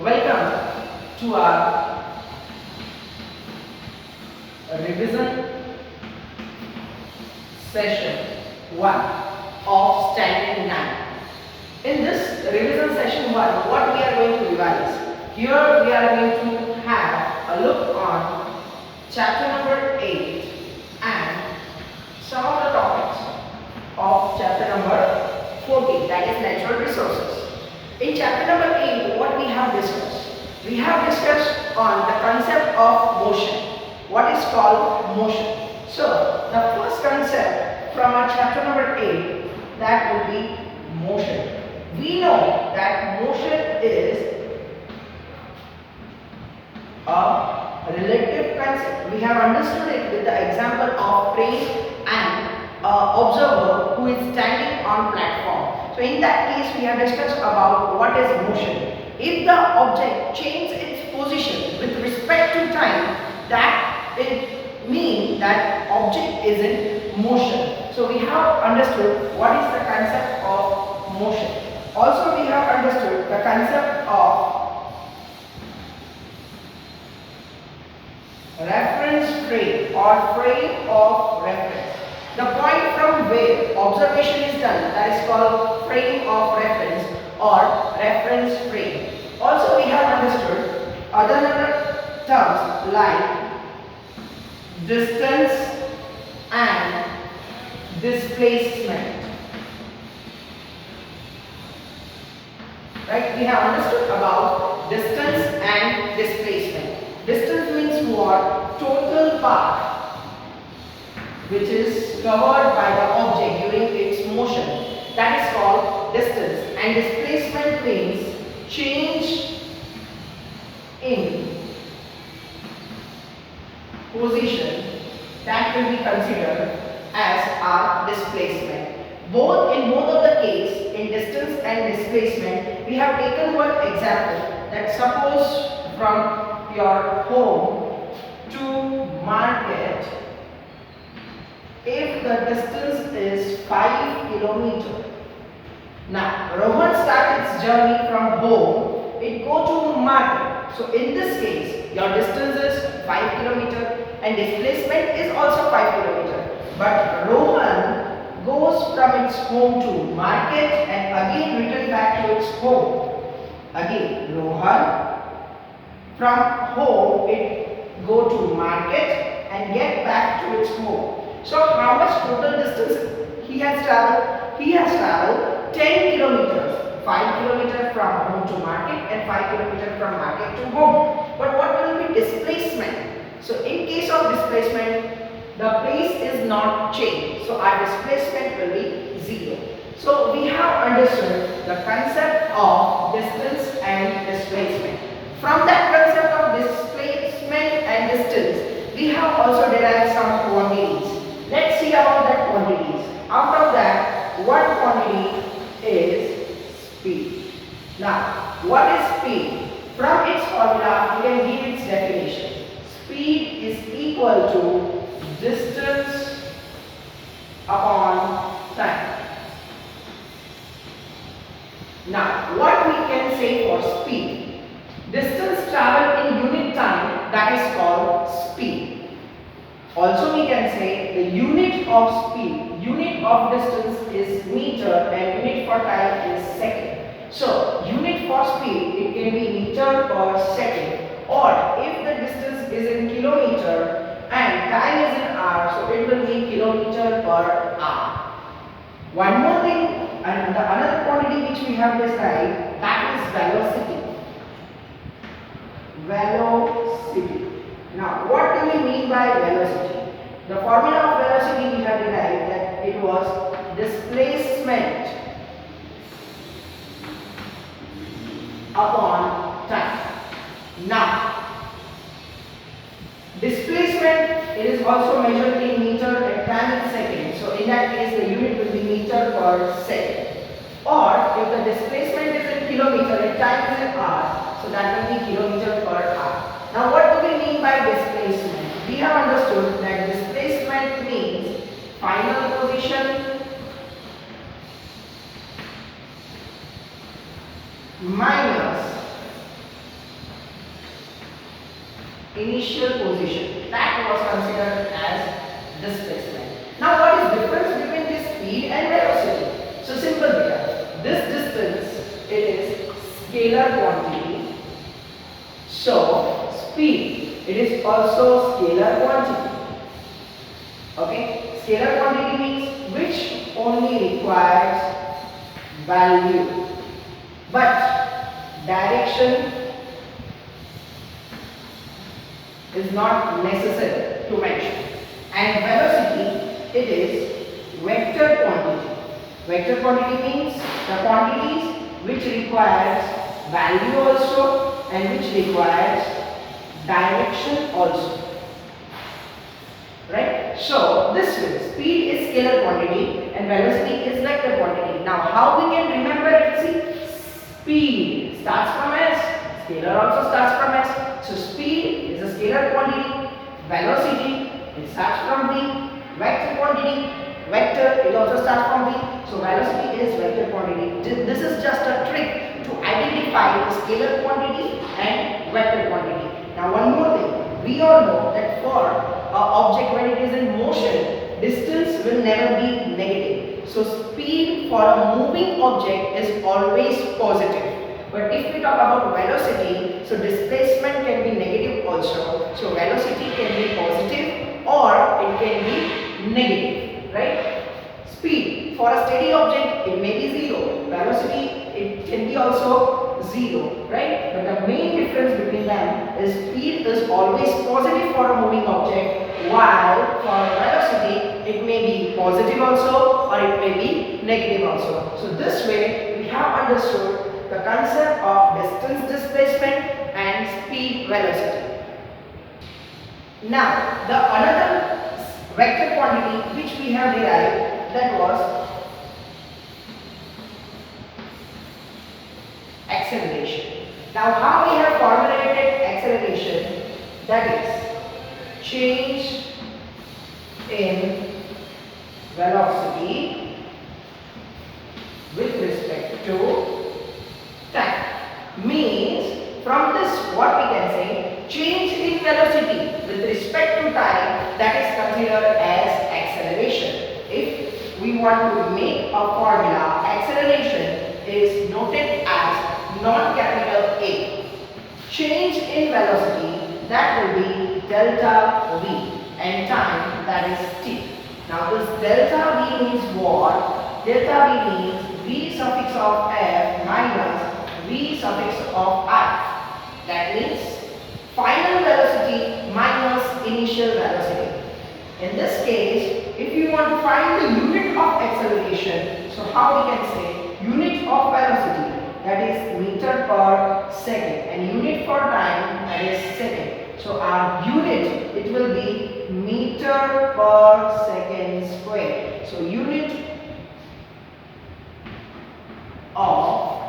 Welcome to our revision session 1 of Standard 9. In this revision session 1, what we are going to revise? Here we are going to have a look on chapter number 8 and some of the topics of chapter number 14, that is natural resources. In chapter number 8, what we have discussed? We have discussed on the concept of motion. What is called motion? So, the first concept from our chapter number 8, that would be motion. We know that motion is a relative concept. We have understood it with the example of train and observer who is standing on platform. So in that case, we have discussed about what is motion. If the object changes its position with respect to time, that it means that object is in motion. So we have understood what is the concept of motion. Also we have understood the concept of reference frame or frame of reference. The point from where observation is done, that is called frame of reference or reference frame. Also we have understood other terms like distance and displacement. Right? We have understood about distance and displacement. Distance means what? Total path which is covered by the object during its motion, that is called distance, and displacement means change in position, that will be considered as our displacement. In both of the case, in distance and displacement, we have taken one example, that suppose from your home to market, if the distance is 5 kilometers. Now, Rohan starts its journey from home, it go to market. So in this case, your distance is 5 kilometers and displacement is also 5 kilometers. But Rohan goes from its home to market and again return back to its home. Again, Rohan from home, it go to market and get back to its home. So how much total distance he has traveled? He has traveled 10 kilometers. 5 kilometers from home to market and 5 kilometers from market to home. But what will be displacement? So in case of displacement, the place is not changed. So our displacement will be 0. So we have understood the concept of distance and displacement. From that concept of displacement and distance, we have also derived some quantities. Let's see about that quantities. Out of that, one quantity is speed. Now, what is speed? From its formula, we can give its definition. Speed is equal to distance upon time. Now, what we can say for speed? Distance traveled in unit time, that is called speed. Also we can say the unit of speed, unit of distance is meter and unit for time is second. So unit for speed, it can be meter per second, or if the distance is in kilometer and time is in hour, so it will be kilometer per hour. One more thing, and another quantity which we have described, that is velocity. Velocity. Now, what do we mean by velocity? The formula of velocity we have derived that it was displacement upon time. Now, displacement, it is also measured in meter and time in second. So in that case, the unit will be meter per second. Or if the displacement is in kilometer and time is in hour, so that will be kilometer per hour. Now what do we mean by displacement? We have understood that displacement means final position minus initial position. That was considered as displacement. Now what is difference between this speed and velocity? So simple beta. This distance, it is scalar quantity. So speed, it is also scalar quantity. Okay, scalar quantity means which only requires value, but direction is not necessary to mention. And velocity, it is vector quantity. Vector quantity means the quantities which requires value also and which requires direction also. Right? So this way, speed is scalar quantity and velocity is vector quantity. Now how we can remember it? See, speed starts from s, scalar also starts from s. So speed is a scalar quantity, velocity it starts from v, vector quantity, vector it also starts from v. So velocity is vector quantity. This is just a trick to identify the scalar quantity and vector quantity. Now one more thing, we all know that for an object when it is in motion, distance will never be negative. So speed for a moving object is always positive. But if we talk about velocity, so displacement can be negative also. So velocity can be positive or it can be negative, right? Speed for a steady object, it may be 0. Velocity, it can be also 0, right? But the main difference between them is speed is always positive for a moving object, while for velocity, it may be positive also or it may be negative also. So this way, we have understood the concept of distance displacement and speed velocity. Now, the another vector quantity which we have derived, that was acceleration. Now, how we have formulated acceleration? That is change in velocity with respect to time. Means from this what we can say, change in velocity with respect to time, that is considered as acceleration. If we want to make a formula, acceleration is noted as non-capital A. Change in velocity, that will be delta V, and time, that is t. Now this delta V means what? Delta V means V suffix of f minus V suffix of I. That means final velocity minus initial velocity. In this case, if you want to find the unit of acceleration, so how we can say unit of velocity, that is meter per second, and unit for time, that is second. So our unit, it will be meter per second square. So unit of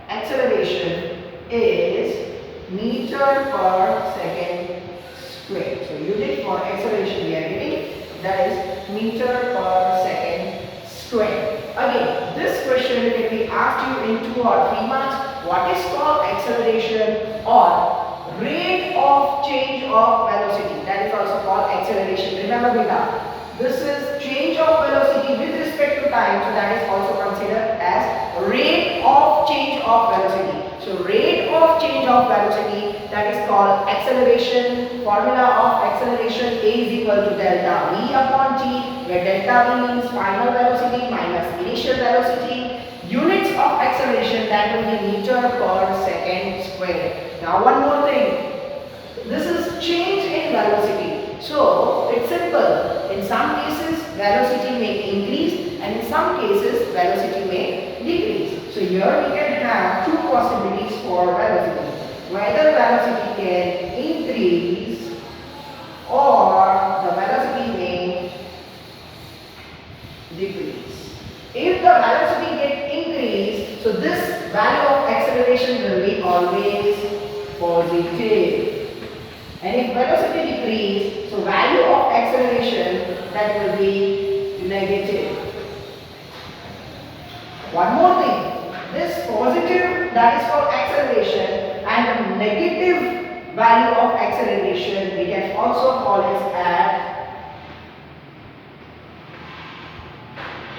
acceleration is meter per second square. So unit for acceleration we are getting, that is meter per second square. Again, this question can be asked you in 2 or 3 marks. What is called acceleration or rate of change of velocity? That is also called acceleration. Remember beta, this is change of velocity with respect to time, so that is also considered as rate of change of velocity. So rate of change of velocity, that is called acceleration. Formula of acceleration is equal to delta V upon t, where delta V means final velocity minus initial velocity. Units of acceleration, that will be meter per second square. Now one more thing, this is change in velocity. So it's simple. In some cases velocity may increase and in some cases velocity may decrease. So here we can have 2 possibilities for velocity. Whether velocity can increase or the velocity may decrease. If the velocity gets increased, so this value of acceleration will be always positive. And if velocity decrease, so value of acceleration, that will be negative. One more thing, this positive, that is for acceleration, and the negative value of acceleration. We can also call it as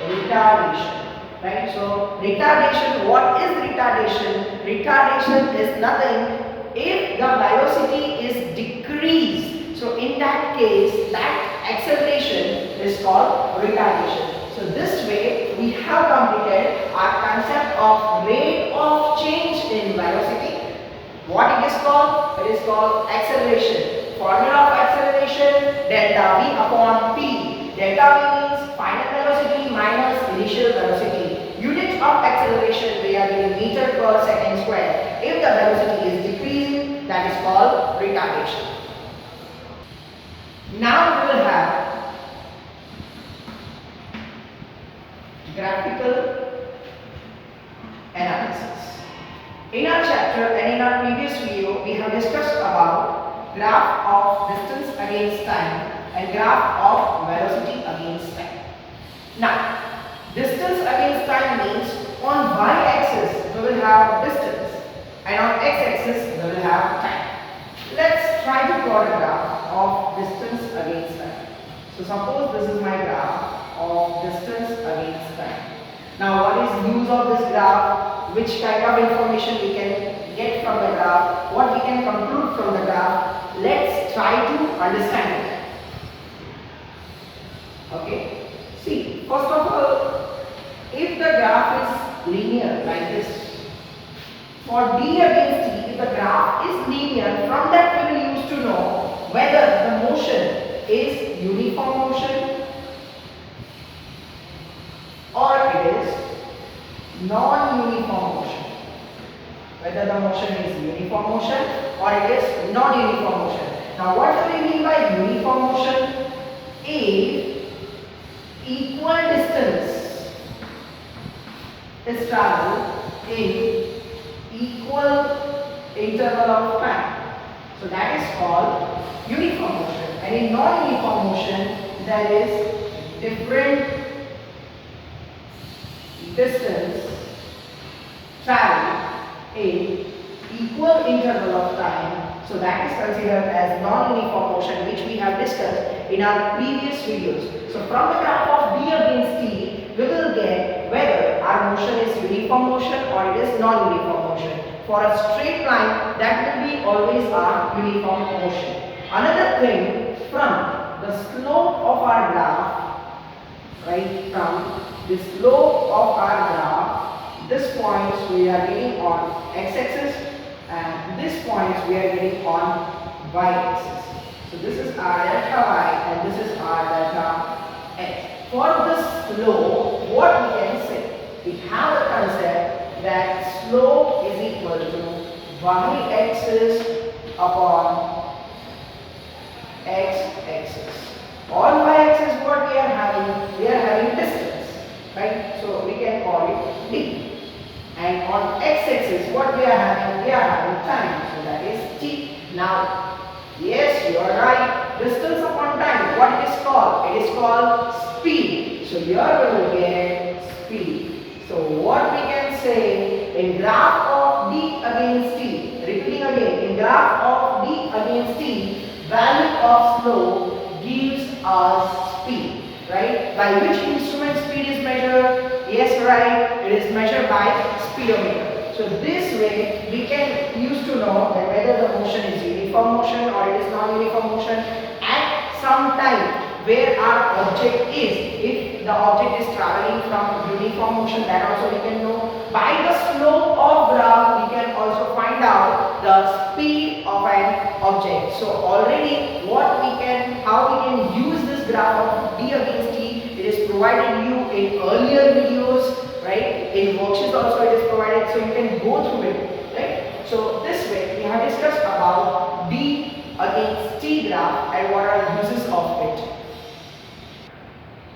retardation. Right? So retardation, what is retardation? Retardation is nothing if the velocity is decreased. So in that case, that acceleration is called retardation. So this way we have completed our concept of rate of change in velocity. What it is called? It is called acceleration. Formula of acceleration, delta V upon P. Delta V means final velocity minus initial velocity. Unit of acceleration we are getting meter per second square. If the velocity is decreasing, that is called retardation. Now we will have graphical analysis. In our chapter and in our previous video, we have discussed about graph of distance against time and graph of velocity against time. Now, distance against time means on y-axis we will have distance and on x-axis we will have time. Let's try to plot a graph of distance against time. So suppose this is my graph of distance against time. Now what is the use of this graph? Which kind of information we can get from the graph? What we can conclude from the graph? Let's try to understand it. Okay. See, first of all, if the graph is linear like this, for D against T, if the graph is linear, from that we will use to know whether the motion is uniform motion or it is non-uniform motion. Whether the motion is uniform motion or it is non-uniform motion. Now what do we mean by uniform motion? If equal distance is traveled in equal interval of time. So that is called uniform motion. And in non-uniform motion, there is different distance traveled in equal interval of time. So that is considered as non-uniform motion, which we have discussed in our previous videos. So from the graph of D against T, we will get whether our motion is uniform motion or it is non-uniform motion. For a straight line, that will be always our uniform motion. Another thing, from the slope of our graph, right, from the slope of our graph, this points we are getting on x-axis and this points we are getting on y-axis. So this is our delta y and this is our delta x. For the slope, what we can say? We have a concept that slope is equal to y-axis upon x-axis. On y-axis what we are having? We are having distance, right? So we can call it d. And on x-axis what we are having? We are having time. So that is t. Now, yes, you are right. Distance upon time, what it is called? It is called speed. So here we will get speed. So what we can say, in graph of d against t, repeating again, in graph of d against t, value of slope gives us speed, right? By which instrument speed is measured? Yes, right, it is measured by speedometer. So this way we can use to know that whether the motion is uniform motion or it is non-uniform motion at some time where our object is. If the object is traveling from uniform motion, that also we can know. By the slope of graph we can also find out the speed of an object. So already what we can, how we can use this graph of d against t, it is provided you in earlier videos, right? In worksheets also it is provided, so you can go through it, right? So this way we have discussed about d against t graph and what are uses of it.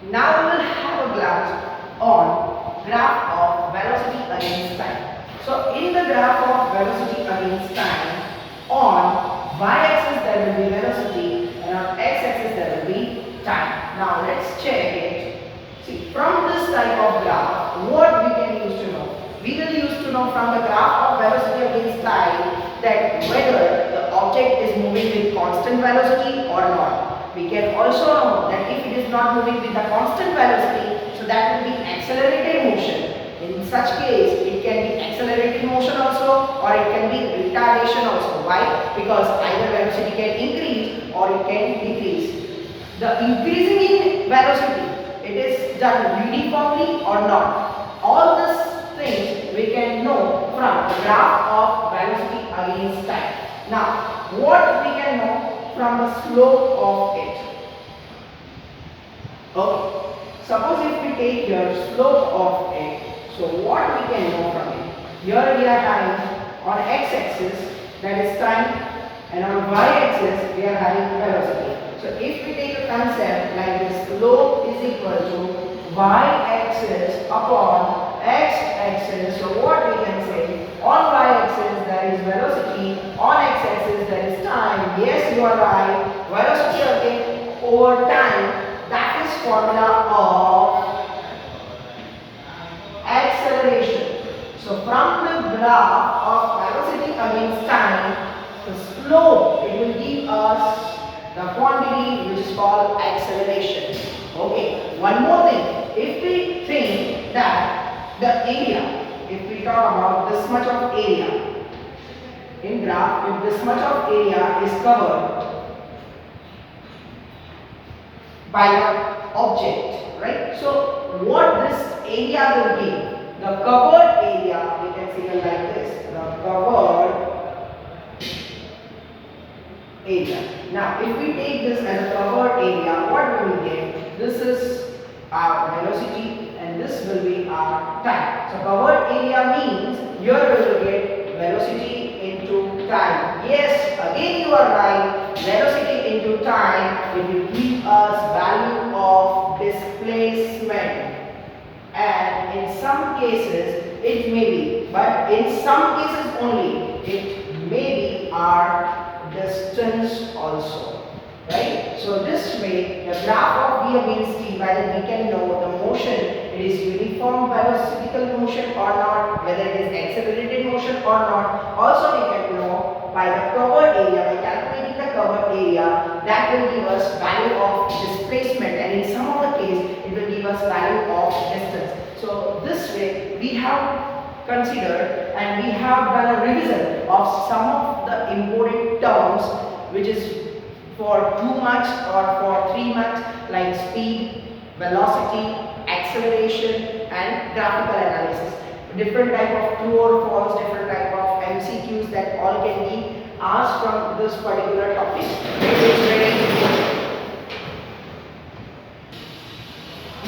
Now we will have a glance on graph of velocity against time. So in the graph of velocity against time, on y-axis there will be velocity and on x-axis there will be time. Now let's check it. See, from this type of graph, what we can use to know? We will use to know from the graph of velocity against time that whether the object constant velocity or not. We can also know that if it is not moving with the constant velocity, so that will be accelerated motion. In such case, it can be accelerated motion also, or it can be retardation also. Why? Because either velocity can increase or it can decrease. The increasing in velocity, it is done uniformly or not. All these things we can know from the graph of velocity against time. Now, what we can know from the slope of it? Okay. Suppose if we take here slope of it, so what we can know from it? Here we are having on x-axis, that is time, and on y-axis we are having velocity. So if we take a concept like this, slope is equal to y-axis upon x-axis. So what we can say, on y-axis there is velocity, on x-axis there is time. Yes, you are right. Velocity again over time, that is formula of acceleration. So from the graph of velocity against time, the slope, it will give us the quantity which is called acceleration. Okay, one more thing. If we think that the area, if we talk about this much of area, in graph, if this much of area is covered by the object, right? So what this area will give? The covered area, we can see it like this, the covered area. Now if we take this as a covered area, what will we get? This is our velocity and this will be our time. So covered area means here we will get velocity into time. Yes, again you are right. Velocity into time, it will give us value of displacement. And in some cases it may be, but in some cases only, it may be our distance also, right? So this way the graph of V against t, whether we can know the motion, it is uniform velocital motion or not, whether it is accelerated motion or not. Also we can know by the covered area, by calculating the covered area, that will give us value of displacement, and in some of the case it will give us value of distance. So this way we have considered and we have done a revision of some of the important terms which is for 2 months or for 3 months, like speed, velocity, acceleration and graphical analysis. Different type of true or false, different type of MCQs that all can be asked from this particular topic. It is very important.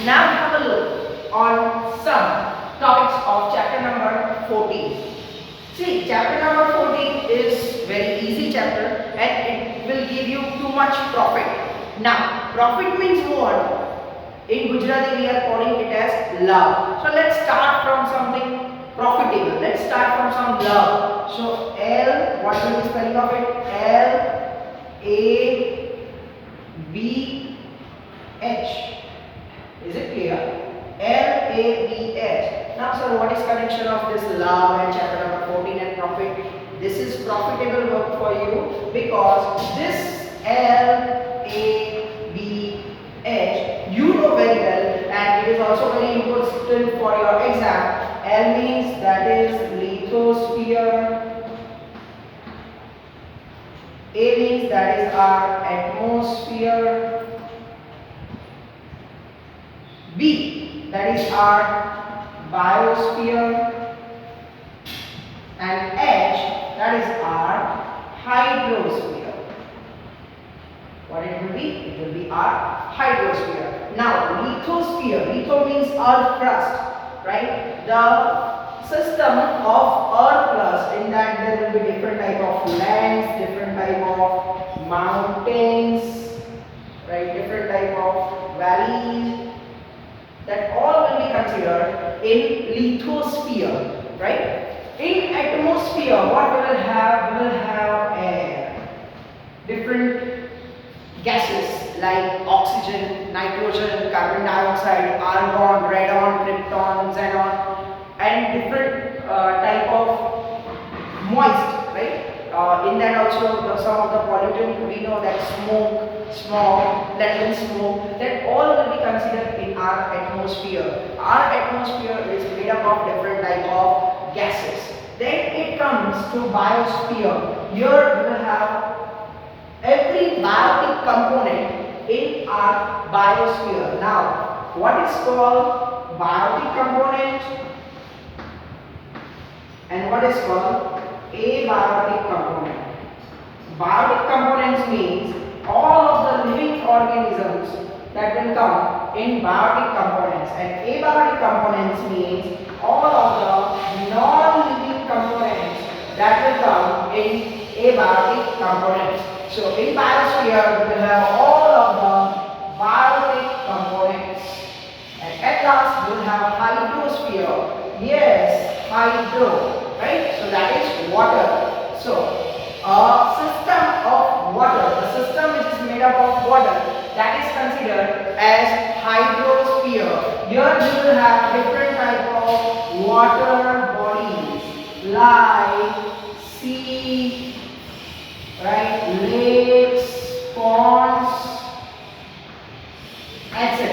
Now have a look on some topics of chapter number 14. See, chapter number 14 is very easy chapter and it will give you too much profit. Now, profit means what? In Gujarati we are calling it as love. So let's start from something profitable. Let's start from some love. So L, what will be spelling of it? L A B H. Is it clear? L A B H. Now sir, what is connection of this love and chapter number 14 and profit? This is profitable work for you because this L A B H you know very well, and it is also very important for your exam. L means that is lithosphere. A means that is our atmosphere. B, that is our biosphere, and H, that is our hydrosphere. What it will be? It will be our hydrosphere. Now, lithosphere, litho means earth crust, right? The system of earth crust, in that there will be different type of lands, different type of mountains, right? Different type of valleys. That all will be considered in lithosphere, right? In atmosphere, what we will have? We will have air. Different gases like oxygen, nitrogen, carbon dioxide, argon, radon, krypton, xenon, and different type of moist, right? In that also some of the pollutant we know that smoke, smog, London smoke, that all will be considered in our atmosphere. Our atmosphere is made up of different type of gases. Then it comes to biosphere. Here we will have every biotic component in our biosphere. Now, what is called biotic component and what is called abiotic component? Biotic components means all of the living organisms that will come in biotic components, and abiotic components means all of the non-living components that will come in abiotic components. So in biosphere we will have all of the biotic components, and at last we will have hydrosphere. Yes, hydro, right? So that is water. So a system of water, the system which is made up of water, that is considered as hydrosphere. Here we will have different type of water bodies like sea, right, lakes, ponds, etc.